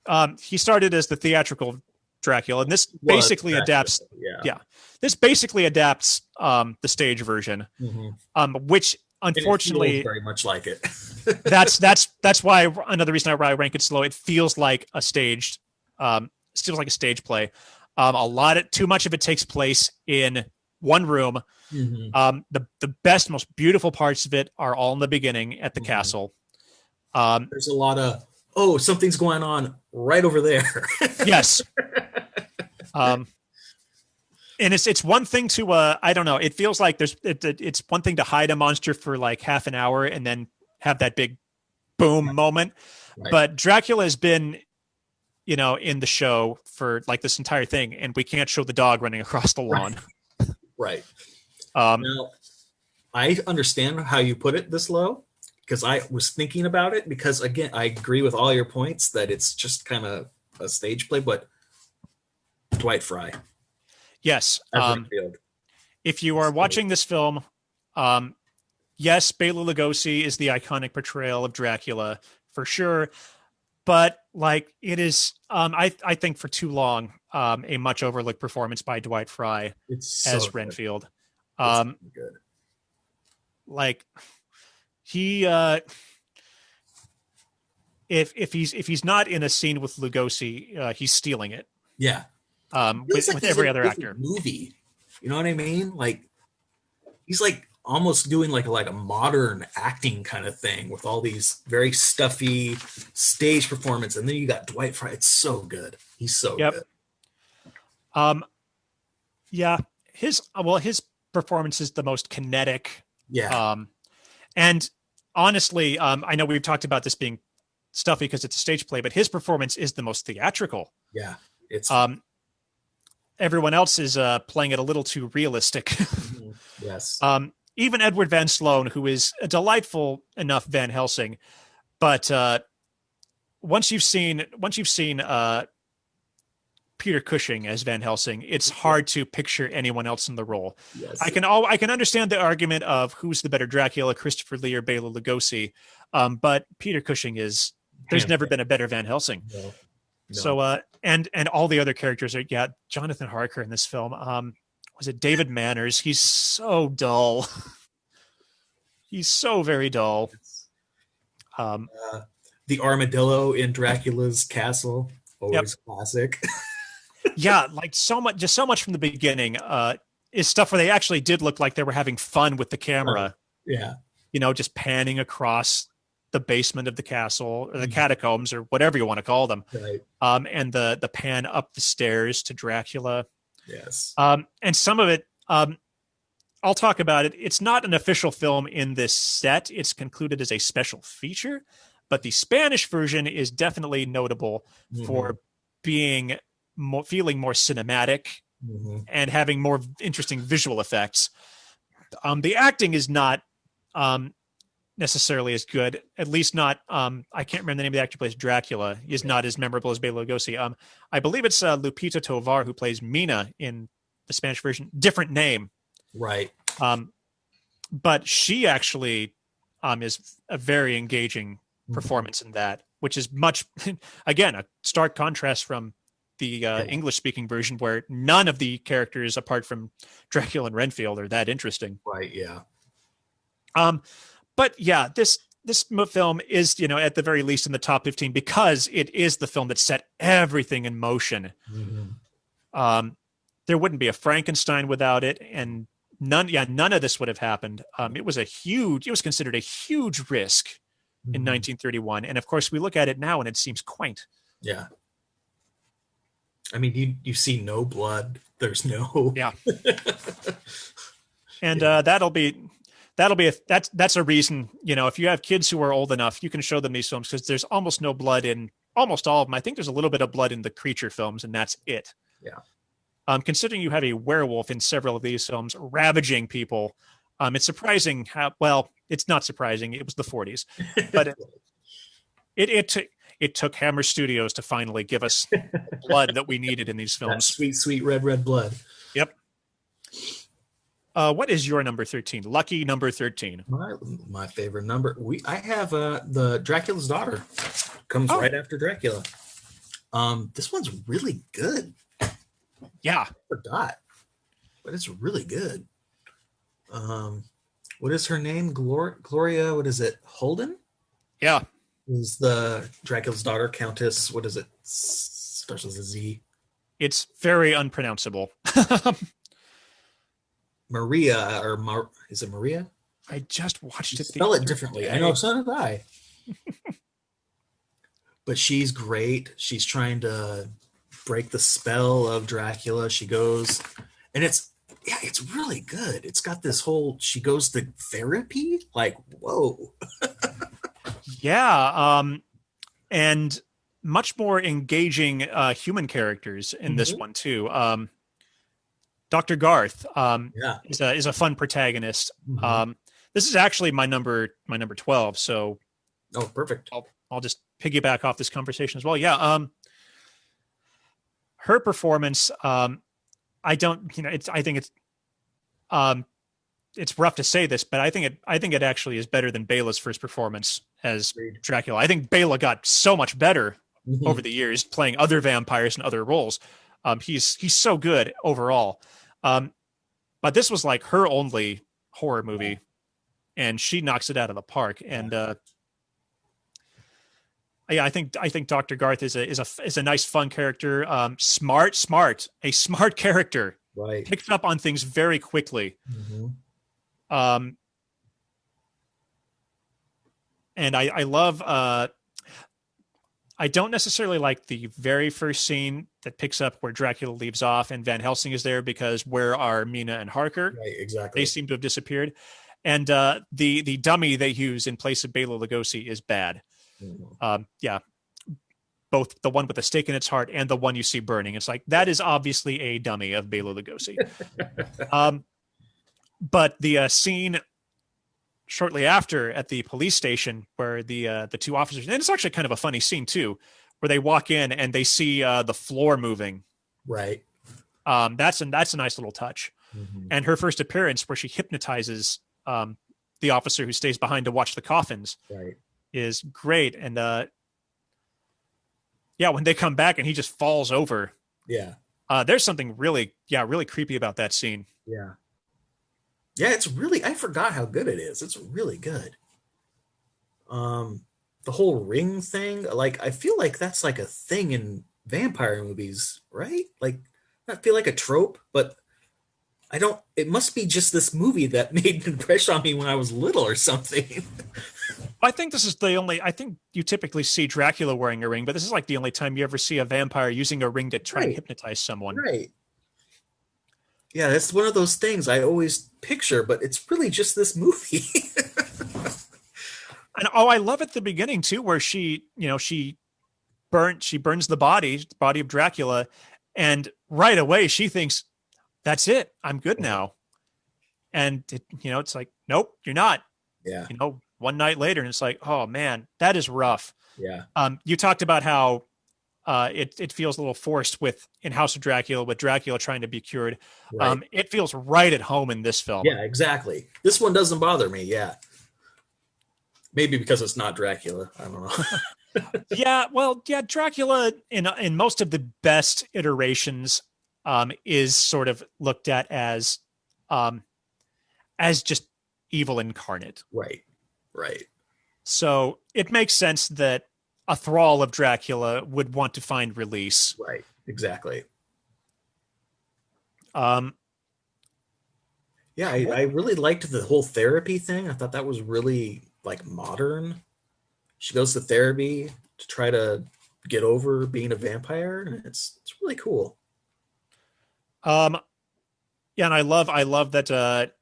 as the theatrical Dracula, and this basically adapts. Yeah, this basically adapts the stage version, which unfortunately very much like it. that's why another reason I rank it slow. It feels like a staged, still like a stage play. Too much of it takes place in one room. The best, most beautiful parts of it are all in the beginning at the castle. There's a lot of something's going on right over there. Yes. And it's one thing to I don't know. It feels like it's one thing to hide a monster for like half an hour and then have that big boom moment. Right. But Dracula has been, in the show for like this entire thing, and we can't show the dog running across the lawn. Right. Now, I understand how you put it this low because I was thinking about it because again, I agree with all your points that it's just kind of a stage play, but Dwight Fry. Yes. If you are watching this film, yes, Bela Lugosi is the iconic portrayal of Dracula for sure. But like it is, I think for too long, a much overlooked performance by Dwight Fry as Renfield. Good. Like he, if he's not in a scene with Lugosi, he's stealing it. Yeah. With every other actor. Movie, you know what I mean? Like he's like almost doing like a modern acting kind of thing with all these very stuffy stage performance, and then you got Dwight Fry. It's so good. He's so good. Yeah, his performance is the most kinetic. Yeah. And honestly, I know we've talked about this being stuffy because it's a stage play, but his performance is the most theatrical. Yeah, it's everyone else is playing it a little too realistic. Yes. even Edward Van Sloan, who is a delightful enough Van Helsing, but once you've seen Peter Cushing as Van Helsing, it's hard to picture anyone else in the role. Yes. I can understand the argument of who's the better Dracula, Christopher Lee or Bela Lugosi, but Peter Cushing is. There's Hands never down. been a better Van Helsing. No. No. So and all the other characters are Jonathan Harker in this film. Was it David Manners? He's so dull. He's so very dull. Um, The armadillo in Dracula's castle, yep. always classic. Yeah, like just so much from the beginning is stuff where they actually did look like they were having fun with the camera. Yeah. Just panning across the basement of the castle or the catacombs or whatever you want to call them. Right. And the pan up the stairs to Dracula. Yes. And some of it, I'll talk about it. It's not an official film in this set. It's concluded as a special feature, but the Spanish version is definitely notable for being feeling more cinematic and having more interesting visual effects. The acting is not necessarily as good, at least not. I can't remember the name of the actor who plays Dracula. He is not as memorable as Bela Lugosi. I believe it's Lupita Tovar who plays Mina in the Spanish version. Different name. Right. But she actually is a very engaging performance in that, which is much, again, a stark contrast from the English-speaking version, where none of the characters, apart from Dracula and Renfield, are that interesting. Right. Yeah. But yeah, this film is, at the very least in the top 15 because it is the film that set everything in motion. There wouldn't be a Frankenstein without it, and none of this would have happened. It was considered a huge risk in 1931, and of course we look at it now and it seems quaint. Yeah. I mean, you see no blood. There's no. Yeah. And that's a reason, if you have kids who are old enough, you can show them these films because there's almost no blood in almost all of them. I think there's a little bit of blood in the creature films, and that's it. Yeah. Considering you have a werewolf in several of these films ravaging people, it's surprising how, it's not surprising. It was the 40s, but it took Hammer Studios to finally give us blood that we needed in these films. That sweet red blood. Yep. What is your number 13? Lucky number 13. My favorite number. I have the Dracula's Daughter. Comes right after Dracula. This one's really good. Yeah. I forgot, but it's really good. What is her name? Gloria. What is it? Holden. Yeah. Is the Dracula's daughter, Countess? What is it? Starts with a Z. It's very unpronounceable. Maria is it Maria? I just watched it. Spell it differently. I know, so did I. But she's great. She's trying to break the spell of Dracula. She goes, and it's really good. It's got this whole. She goes to therapy. Like, whoa. Yeah, and much more engaging human characters in this one too. Dr. Garth is a fun protagonist. This is actually my number 12. So, perfect. I'll just piggyback off this conversation as well. Yeah, her performance. I think it's rough to say this, but I think it actually is better than Bela's first performance as Dracula. I think Bela got so much better over the years playing other vampires and other roles. He's so good overall. But this was like her only horror movie, and she knocks it out of the park. And I think Dr. Garth is a nice, fun character. A smart character. Right. Picks up on things very quickly. And I love. I don't necessarily like the very first scene that picks up where Dracula leaves off and Van Helsing is there, because where are Mina and Harker? Right, exactly. They seem to have disappeared. And the dummy they use in place of Bela Lugosi is bad. Yeah, both the one with the stake in its heart and the one you see burning. It's like, that is obviously a dummy of Bela Lugosi. But the scene shortly after at the police station where the two officers, and it's actually kind of a funny scene too, where they walk in and they see the floor moving. Right. That's a nice little touch. Mm-hmm. And her first appearance, where she hypnotizes the officer who stays behind to watch the coffins, Right. is great. And yeah, when they come back and he just falls over, Yeah. there's something really, yeah, really creepy about that scene. Yeah. Yeah, it's really, I forgot how good it is. It's really good. Um, the whole ring thing, like I feel like that's like a thing in vampire movies, right? Like I feel like a trope, but I don't, it must be just this movie that made an impression on me when I was little or something. I think this is the only. I think you typically see Dracula wearing a ring, but this is like the only time you ever see a vampire using a ring to try and Right. hypnotize someone. Right. Yeah, that's one of those things I always picture, but it's really just this movie. And oh, I love at the beginning too, where she burns the body of Dracula, and right away she thinks that's it, I'm good now. And it's like, nope, you're not. Yeah. One night later, and it's like, oh man, that is rough. Yeah. You talked about how it feels a little forced with in House of Dracula, with Dracula trying to be cured. Right. It feels right at home in this film. Yeah, exactly. This one doesn't bother me. Yeah. Maybe because it's not Dracula. I don't know. Yeah, well, yeah, Dracula in most of the best iterations is sort of looked at as just evil incarnate. Right. Right. So it makes sense that a thrall of Dracula would want to find release. Right. Exactly. Um, Yeah, I really liked the whole therapy thing. I thought that was really like modern. She goes to therapy to try to get over being a vampire, and it's really cool. um, yeah, and I love that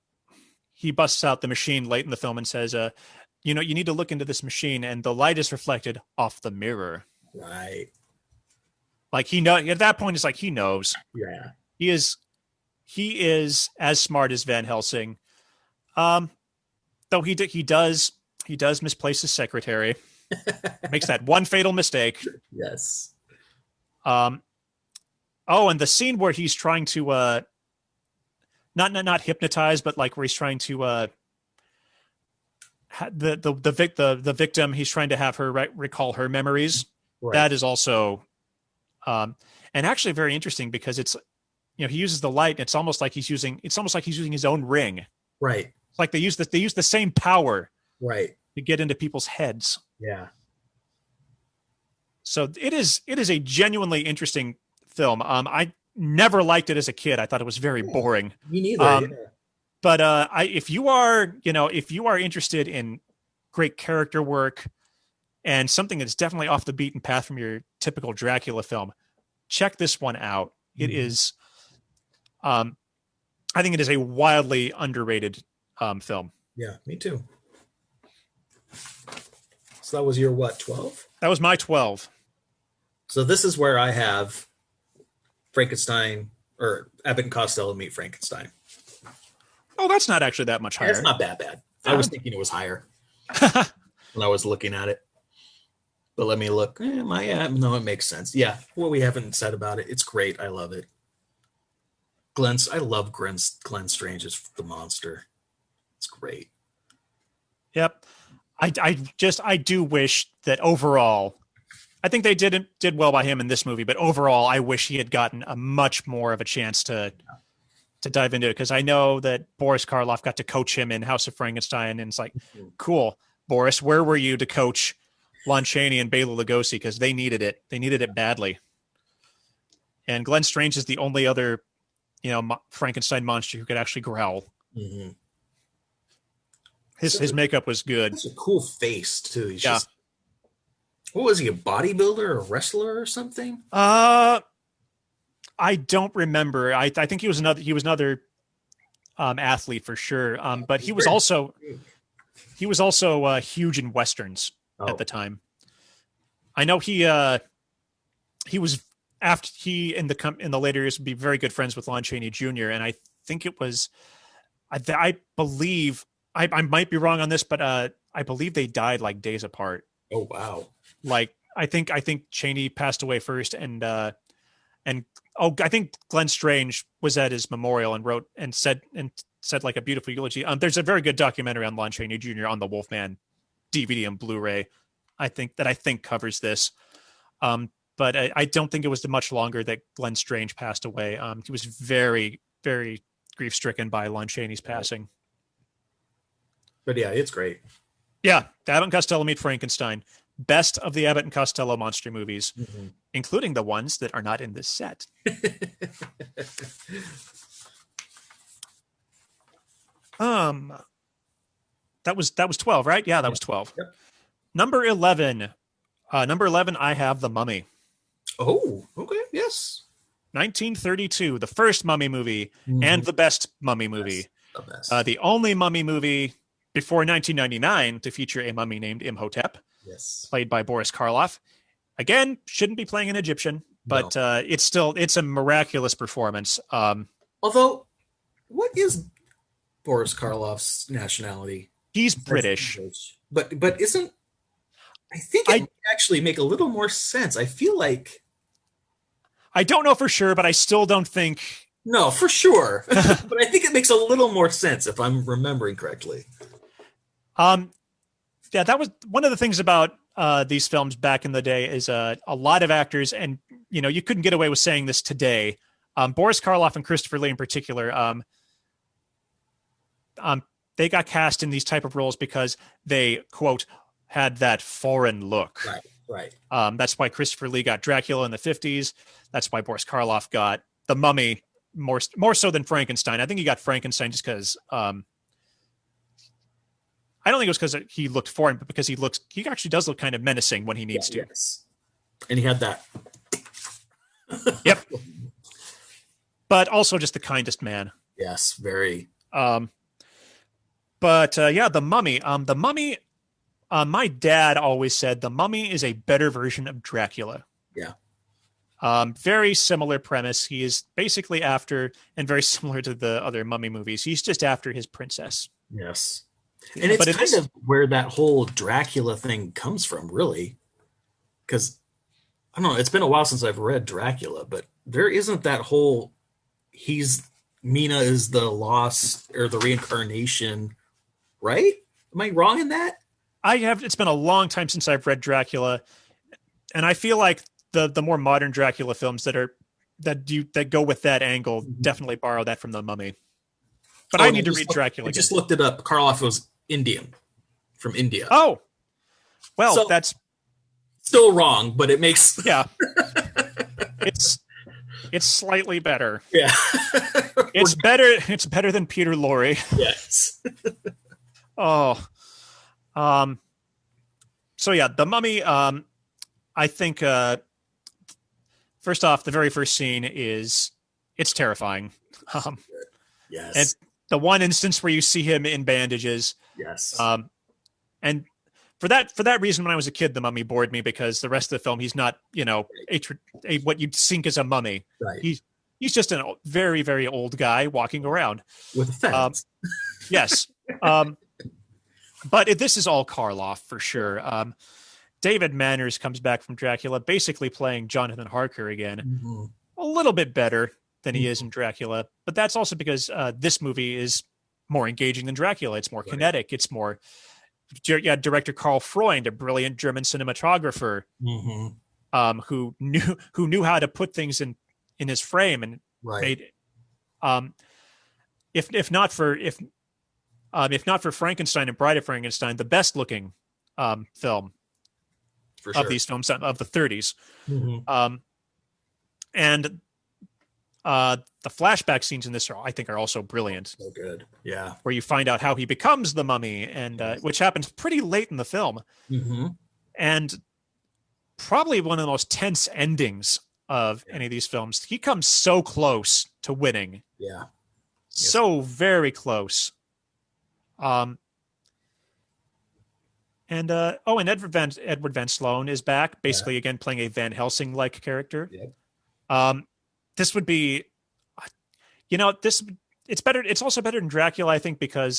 he busts out the machine late in the film and says, you need to look into this machine, and the light is reflected off the mirror. Right. Like he know at that point, it's like he knows Yeah. he is as smart as Van Helsing. Um, though he does misplace his secretary, makes that one fatal mistake. Yes. Um, oh, and the scene where he's trying to not hypnotize, but like where he's trying to the victim, he's trying to have her recall her memories. Right. That is also and actually very interesting because it's he uses the light and it's almost like he's using his own ring. Right. It's like they use the same power Right. to get into people's heads. Yeah. So it is a genuinely interesting film. I never liked it as a kid. I thought it was very boring. Me neither. Yeah. But if you are interested in great character work and something that's definitely off the beaten path from your typical Dracula film, check this one out. It is, I think it is a wildly underrated film. Yeah, me too. So that was your what, 12? That was my 12. So this is where I have Frankenstein or Abbott and Costello meet Frankenstein. Oh, that's not actually that much higher. It's not that bad. I was thinking it was higher when I was looking at it. But let me look. No, it makes sense. Yeah, what we haven't said about it. It's great. I love it. I love Glenn Strange as the monster. It's great. Yep. I do wish that overall, I think they did well by him in this movie, but overall, I wish he had gotten a much more of a chance to dive into it, because I know that Boris Karloff got to coach him in House of Frankenstein, and it's like, cool, Boris, where were you to coach Lon Chaney and Bela Lugosi, because they needed it. They needed it badly. And Glenn Strange is the only other, Frankenstein monster who could actually growl. Mm-hmm. His makeup was good. That's a cool face too. He's just, what was he, a bodybuilder or a wrestler or something? I don't remember. I think he was another athlete for sure. But he was also huge in westerns at the time. I know he was, after he in the later years would be very good friends with Lon Chaney Jr. And I think it was I believe I might be wrong on this, but I believe they died like days apart. Oh wow. Like I think Cheney passed away first, and oh, I think Glenn Strange was at his memorial and wrote and said like a beautiful eulogy. There's a very good documentary on Lon Chaney Jr. on the Wolfman DVD and Blu-ray. I think covers this. But I don't think it was much longer that Glenn Strange passed away. He was very, very grief stricken by Lon Chaney's passing. But yeah, it's great. Yeah, Abbott and Costello Meet Frankenstein. Best of the Abbott and Costello monster movies, including the ones that are not in this set. That was 12, right? Yeah, that was 12. Yep. Number 11. Number 11, I have The Mummy. Oh, okay, yes. 1932, the first Mummy movie and the best Mummy movie. The best. The only Mummy movie before 1999 to feature a mummy named Imhotep, played by Boris Karloff. Again, shouldn't be playing an Egyptian, but it's a miraculous performance. Although, what is Boris Karloff's nationality? He's British, but isn't? I think it might actually make a little more sense. I feel like I don't know for sure, but I still don't think. No, for sure. But I think it makes a little more sense if I'm remembering correctly. Yeah, that was one of the things about these films back in the day is a lot of actors, and you couldn't get away with saying this today. Boris Karloff and Christopher Lee in particular, they got cast in these type of roles because they, quote, had that foreign look. Right. That's why Christopher Lee got Dracula in the 50s. That's why Boris Karloff got The Mummy more so than Frankenstein. I think he got Frankenstein just because I don't think it was because he looked foreign, but because he actually does look kind of menacing when he needs to. Yes. And he had that. Yep. But also just the kindest man. Yes, very. But The Mummy. The Mummy, my dad always said The Mummy is a better version of Dracula. Yeah. Very similar premise. He is basically after, and very similar to the other Mummy movies, he's just after his princess. Yes. And it's kind of where that whole Dracula thing comes from, really. Because, I don't know, it's been a while since I've read Dracula, but there isn't that whole, Mina is the lost, or the reincarnation, right? Am I wrong in that? It's been a long time since I've read Dracula, and I feel like the more modern Dracula films that go with that angle definitely borrow that from The Mummy. But I need to read Dracula. I just looked it up. Karloff was Indian, from India. Oh, well, so, that's still wrong, but it makes yeah. It's slightly better. Yeah, it's better. It's better than Peter Lorre. Yes. Oh, so yeah, The Mummy. I think first off, the very first scene it's terrifying. Yes. And the one instance where you see him in bandages. Yes. And for that reason, when I was a kid, The Mummy bored me because the rest of the film, he's not, a what you'd think is a mummy. Right. He's just a very, very old guy walking around with a fence. Yes. But this is all Karloff for sure. David Manners comes back from Dracula, basically playing Jonathan Harker again. A little bit better than he is in Dracula, but that's also because this movie is more engaging than Dracula. It's more kinetic. It's more, director Karl Freund, a brilliant German cinematographer, who knew how to put things in his frame and made, if not for Frankenstein and Bride of Frankenstein, the best looking film of these films of the 30s. And the flashback scenes in this I think are also brilliant. So good. Yeah. Where you find out how he becomes the mummy, and which happens pretty late in the film. And probably one of the most tense endings of any of these films. He comes so close to winning. Yeah. So very close. And Edward Van Sloan is back, basically again playing a Van Helsing-like character. This would be, it's better. It's also better than Dracula, I think, because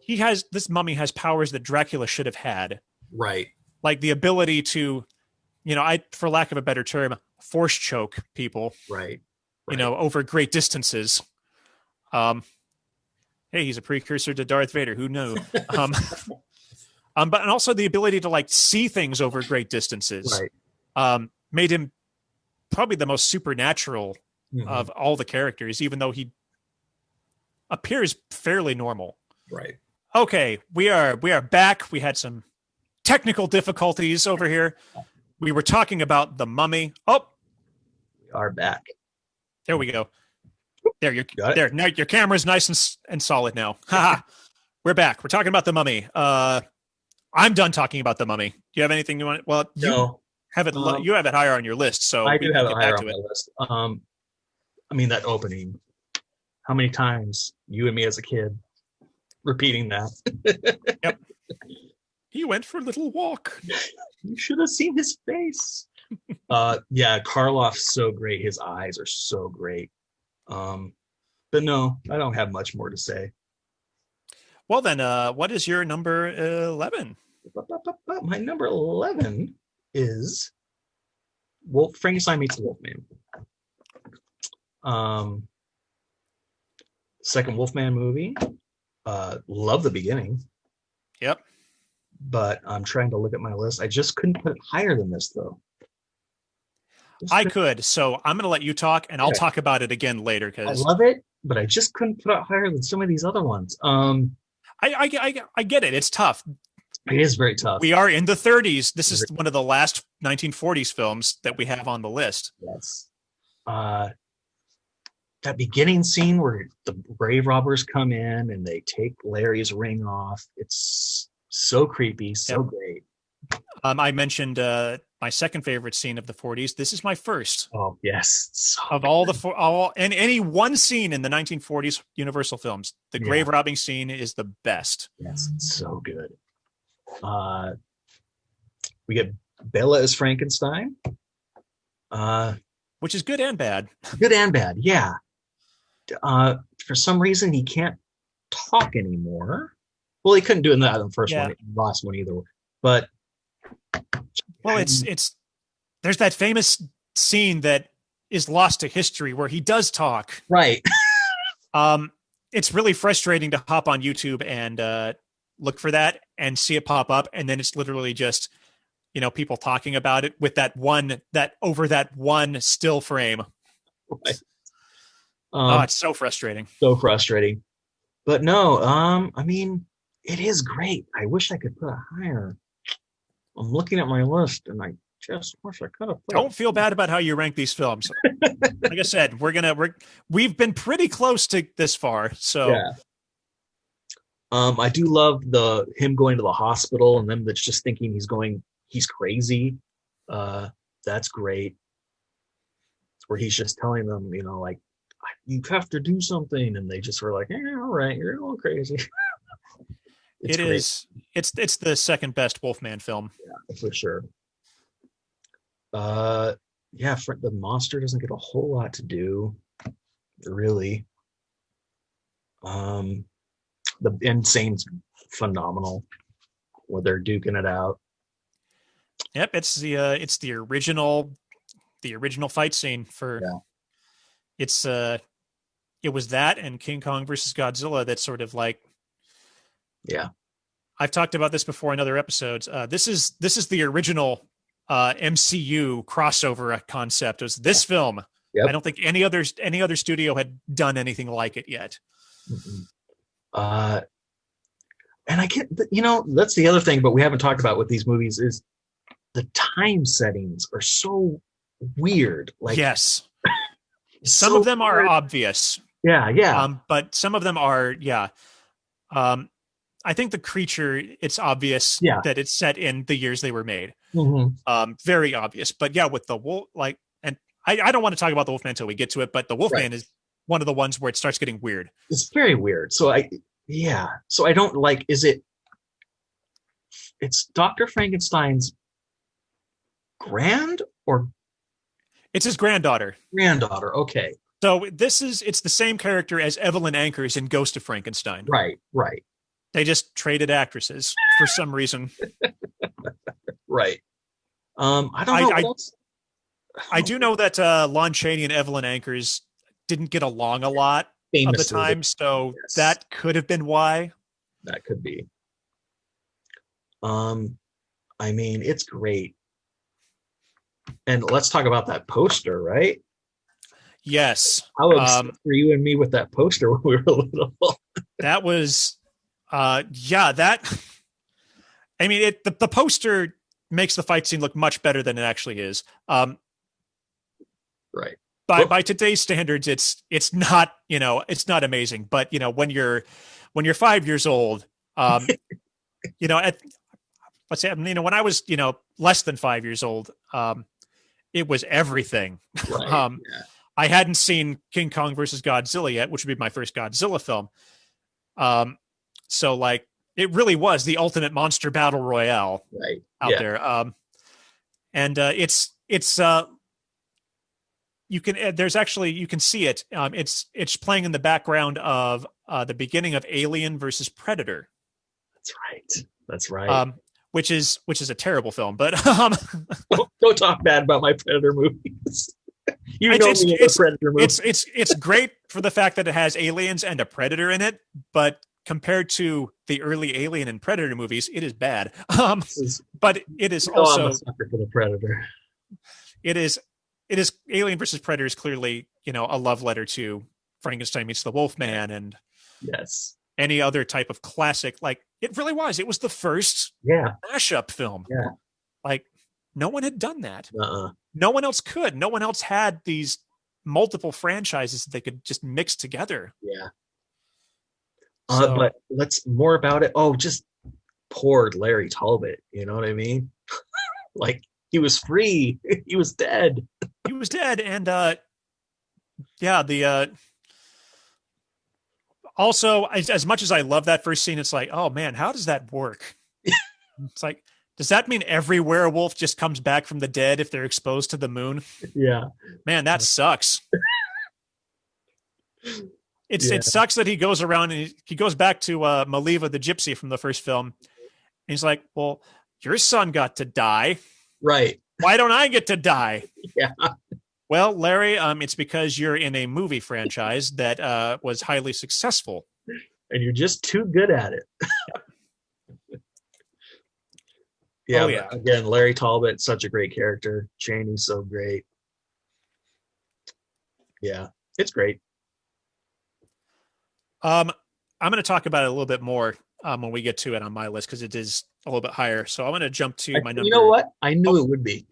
this mummy has powers that Dracula should have had, Right. like the ability to, for lack of a better term, force choke people, Right. Right. over great distances. Um, hey, he's a precursor to Darth Vader. Who knew? Um, but and also the ability to like see things over great distances, Right. made him probably the most supernatural Mm-hmm. of all the characters, even though he appears fairly normal. Right. Okay, we are back. We had some technical difficulties over here. We were talking about the mummy. Oh, We are back. there we go. There, you're Got it. there. Now your camera's nice and solid now. Haha. We're back. We're talking about the mummy. I'm done talking about the mummy. Do you have anything you want? Well, No, you have it higher on your list, so I we do can have it get higher back on to my it. list. I mean that opening. How many times you and me as a kid repeating that? Yep. He went for a little walk. You should have seen his face. Yeah, Karloff's so great. His eyes are so great. But no, I don't have much more to say. Well, then, what is your number 11? My number 11 is Frankenstein meets the Wolfman. Second Wolfman movie. Love the beginning. Yep. But I'm trying to look at my list. I just couldn't put it higher than this, though. I could, so I'm going to let you talk, and I'll talk about it again later I because love it, but I just couldn't put it higher than some of these other ones. I get it. It's tough. It is very tough. We are in the 30s. This is one of the last 1940s films that we have on the list. Yes. That beginning scene where the grave robbers come in and they take Larry's ring off. It's so creepy, so great. I mentioned my second favorite scene of the 40s. This is my first. Oh yes, so of all and any one scene in the 1940s Universal films, the grave robbing scene is the best. Yes, it's so good. We get Bela as Frankenstein, which is good and bad. Good and bad, yeah. For some reason, he can't talk anymore. Well, he couldn't do it in the first one, the last one either. But well, it's there's that famous scene that is lost to history where he does talk. Right. It's really frustrating to hop on YouTube and look for that and see it pop up, and then it's literally just people talking about it with that one still frame. Right. It's so frustrating. So frustrating. But no, I mean, it is great. I wish I could put it higher. I'm looking at my list and I just wish I could have put Don't feel bad about how you rank these films. Like I said, we've been pretty close to this far. So yeah. I do love him going to the hospital and them that's just thinking he's crazy. That's great. Where he's just telling them, like, you have to do something, and they just were like, all right, you're a little crazy. It's the second best Wolfman film. Yeah, for sure. The monster doesn't get a whole lot to do, really. The Insane's phenomenal when they're duking it out. Yep, it's the original fight scene for. Yeah. It was that and King Kong versus Godzilla that sort of like. Yeah. I've talked about this before in other episodes. This is the original MCU crossover concept. It was this film. Yep. I don't think any other studio had done anything like it yet. And I get, that's the other thing, but we haven't talked about with these movies is the time settings are so weird. Like, yes, some of them are obvious. Yeah. But some of them are, I think the creature, it's obvious that it's set in the years they were made. Mm-hmm. Very obvious. But yeah, with the wolf, and I don't want to talk about the Wolfman until we get to it, but the Wolfman is one of the ones where it starts getting weird. It's very weird. So I don't like, it's Dr. Frankenstein's it's his granddaughter. Granddaughter. Okay. So it's the same character as Evelyn Ankers in Ghost of Frankenstein. Right, right, They just traded actresses for some reason. right. I don't I know what I, else. I I don't know. do know that Lon Chaney and Evelyn Ankers didn't get along a lot of the Famously, time, so yes, that could have been why. that could be. Um, I mean, it's great. And let's talk about that poster, right? Yes. How obsessed were you and me with that poster when we were little? That was yeah, that I mean the poster makes the fight scene look much better than it actually is. Right. Well, By today's standards, it's not, it's not amazing, but when you're 5 years old, um, at let's say, when I was, less than 5 years old, it was everything. right. um, I hadn't seen King Kong versus Godzilla yet, which would be my first Godzilla film. Um, so like it really was the ultimate monster battle royale Right. out Yeah. there. And it's you can there's actually you can see it. It's playing in the background of the beginning of Alien versus Predator. That's right. That's right. Um, which is a terrible film, but Don't talk bad about my Predator movies. You it's know it's me in the it's Predator movie. it's great for the fact that it has aliens and a predator in it, but compared to the early Alien and Predator movies, it is bad. This is, But it is I'm a also sucker for the Predator. it is it is Alien versus Predator is clearly, a love letter to Frankenstein meets the Wolfman and Yes. any other type of classic. Like it really was. It was the first Yeah. mashup film. Yeah. Like no one had done that. Uh-uh. No one else could. No one else had these multiple franchises that they could just mix together. Yeah. So But let's more about it. Oh, just poor Larry Talbot. You know what I mean? Like he was free. He was dead. he was dead, and yeah, the also as much as I love that first scene, it's like, oh man, how does that work? It's like, does that mean every werewolf just comes back from the dead if they're exposed to the moon? Yeah. Man, that sucks. Yeah. It sucks that he goes around and he goes back to Maliva the gypsy from the first film. And he's like, well, your son got to die. Right. Why don't I get to die? Yeah. Well, Larry, it's because you're in a movie franchise that was highly successful. And you're just too good at it. Yeah. Oh yeah. Again, Larry Talbot, such a great character. Chaney's so great. Yeah. It's great. I'm going to talk about it a little bit more when we get to it on my list because it is a little bit higher. So I'm going to jump to my number. You know what? I knew Oh. it would be.